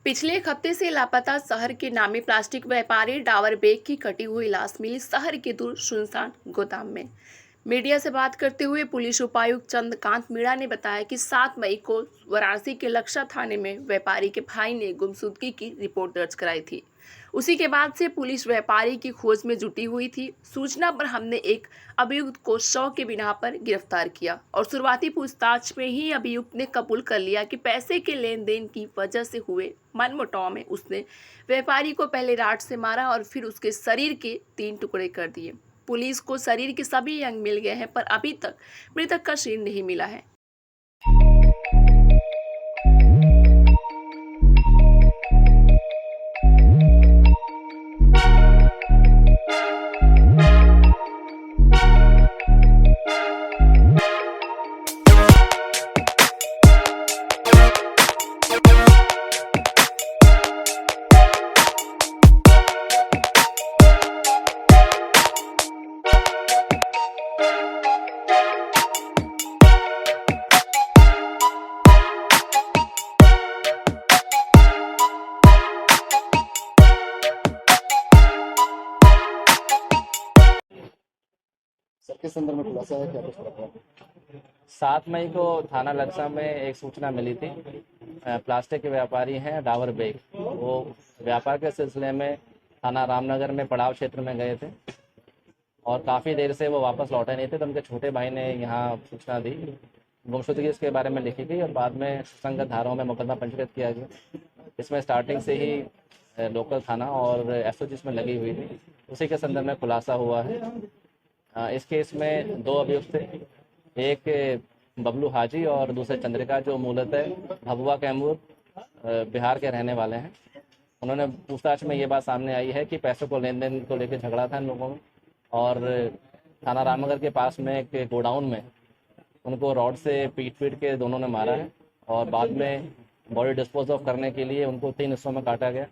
पिछले एक हफ्ते से लापता शहर के नामी प्लास्टिक व्यापारी डावर बेग की कटी हुई लाश मिली शहर के दूर सुनसान गोदाम में। मीडिया से बात करते हुए पुलिस उपायुक्त चंद्रकांत मीणा ने बताया कि 7 मई को वाराणसी के लक्षा थाने में व्यापारी के भाई ने गुमशुदगी की रिपोर्ट दर्ज कराई थी। उसी के बाद से पुलिस व्यापारी की खोज में जुटी हुई थी। सूचना पर हमने एक अभियुक्त को 100 के बिना पर गिरफ्तार किया और शुरुआती पूछताछ में ही अभियुक्त ने कबूल कर लिया कि पैसे के लेन देन की वजह से हुए मनमुटाव में उसने व्यापारी को पहले राड से मारा और फिर उसके शरीर के 3 टुकड़े कर दिए। पुलिस को शरीर के सभी अंग मिल गए हैं, पर अभी तक मृतक का शरीर नहीं मिला है। सर किस संदर्भ में खुलासा है, क्या कुछ पता है? 7 मई को थाना लक्सा में एक सूचना मिली थी। प्लास्टिक के व्यापारी हैं डावर बेग, वो व्यापार के सिलसिले में थाना रामनगर में पड़ाव क्षेत्र में गए थे और काफ़ी देर से वो वापस लौटे नहीं थे, तो उनके छोटे भाई ने यहाँ सूचना दी। गुमशुदगी इसके बारे में लिखी गई और बाद में संगत धाराओं में मुकदमा पंजीकृत किया गया। इसमें स्टार्टिंग से ही लोकल थाना और एसओजी इसमें लगी हुई थी, उसी के संदर्भ में खुलासा हुआ है। इस केस में 2 अभियुक्त थे, एक बबलू हाजी और दूसरे चंद्रिका, जो मूलतः भभुआ कैमूर बिहार के रहने वाले हैं। उन्होंने पूछताछ में ये बात सामने आई है कि पैसों को लेन देन को लेकर झगड़ा था इन लोगों में और थाना रामनगर के पास में एक गोडाउन में उनको रॉड से पीट के दोनों ने मारा है और बाद में बॉडी डिस्पोज ऑफ करने के लिए उनको 3 हिस्सों में काटा गया।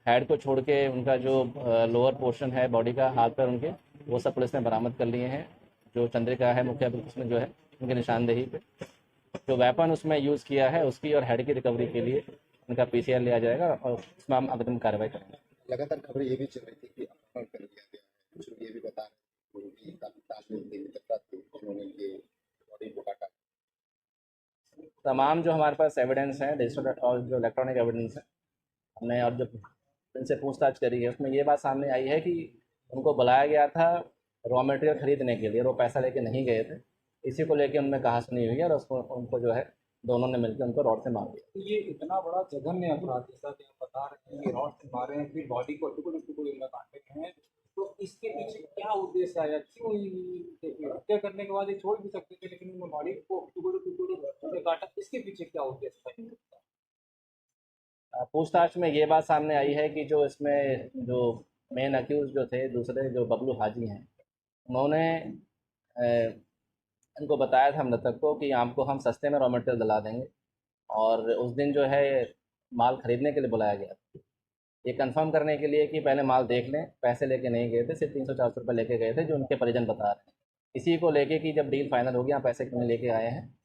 हेड को छोड़ के उनका जो लोअर पोर्शन है बॉडी का, हाथ पैर उनके, वो सब पुलिस ने बरामद कर लिए हैं। जो चंद्रिका है मुख्य अभियुक्त उसमें जो है उनकी निशानदेही पे जो वेपन उसमें यूज़ किया है उसकी और हेड की रिकवरी के लिए उनका पीसीआर लिया जाएगा और उसमें हम अग्रिम कार्रवाई करेंगे। लगातार खबर ये भी चल रही थी कि अपहरण कर लिया गया है, कुछ लोग ये भी बता रहे हैं कि काफी ताजमहल देवी तक उन्होंने ये बॉडी को काटा। तमाम जो हमारे पास एविडेंस है, डिजिटल और जो इलेक्ट्रॉनिक एविडेंस है, हमने और जो इनसे पूछताछ करी है उसमें ये बात सामने आई है कि उनको बुलाया गया था रॉ मटेरियल खरीदने के लिए, वो पैसा लेके नहीं गए थे। इसी को लेके उनमें कहासुनी हुई है और उसको उनको जो है दोनों ने मिलकर उनको रॉड से मार दिया। तो ये इतना बड़ा जघन्य अपराध, जैसा कि आप बता रहे हैं कि रॉड से मारे हैं, फिर बॉडी को टुकड़े टुकड़े में काटे हैं, तो इसके पीछे क्या उद्देश्य आया? क्यों हत्या करने के बाद ये छोड़ भी सकते थे, लेकिन उन्होंने बॉडी को टुकड़े टुकड़े में काटा, इसके पीछे क्या उद्देश्य था? पूछताछ में ये बात सामने आई है कि जो इसमें जो मेन अक्यूज जो थे दूसरे जो बबलू हाजी हैं, उन्होंने इनको बताया था मृतक को कि आपको हम सस्ते में रॉ मटेरियल दिला देंगे और उस दिन जो है माल खरीदने के लिए बुलाया गया था, ये कंफर्म करने के लिए कि पहले माल देख लें। पैसे लेके नहीं गए थे, सिर्फ 300-400 रुपये लेके गए थे, जो उनके परिजन बता रहे हैं। इसी को लेके कि जब डील फाइनल हो गया, पैसे क्यों लेके आए हैं,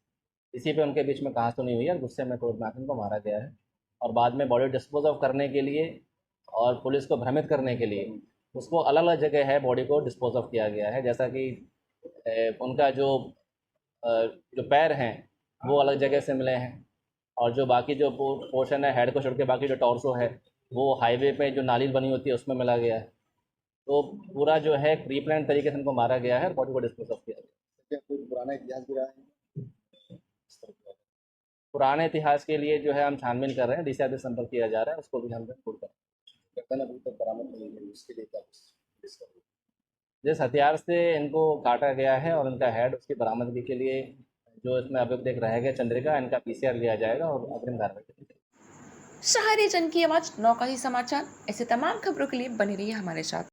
इसी पे उनके बीच में कहासुनी हुई और गुस्से में क्रोध में आकर उनको मारा गया है। और बाद में बॉडी डिस्पोज ऑफ करने के लिए और पुलिस को भ्रमित करने के लिए उसको अलग अलग जगह है बॉडी को डिस्पोज ऑफ किया गया है। जैसा कि उनका जो पैर हैं वो अलग जगह से मिले हैं और जो बाकी जो पोर्शन है हेड को छोड़ के बाकी जो टॉर्सो है वो हाईवे पे जो नाली बनी होती है उसमें मिला गया है। तो पूरा जो है प्री प्लान तरीके से उनको मारा गया है, बॉडी को डिस्पोज ऑफ किया गया। क्या कोई पुराना इतिहास भी रहा है? पुराने इतिहास के लिए जो है हम छानबीन कर रहे हैं, डीसीआर से संपर्क किया जा रहा है, उसको भी हम रिपोर्ट कर रहे हैं। गर्दन अभी तक बरामद नहीं हुई, उसके लिए क्या डिस्कवरी? जिस हथियार से इनको काटा गया है और इनका हेड, उसकी बरामदगी के लिए जो इसमें अभियुक्त एक रहेगा चंद्रिका, इनका पीसीआर लिया जाएगा और अग्रिम कार्रवाई की जाएगी। शहरी जन की आवाज नौका ही समाचार। ऐसे तमाम खबरों के लिए बने रहिए हमारे साथ।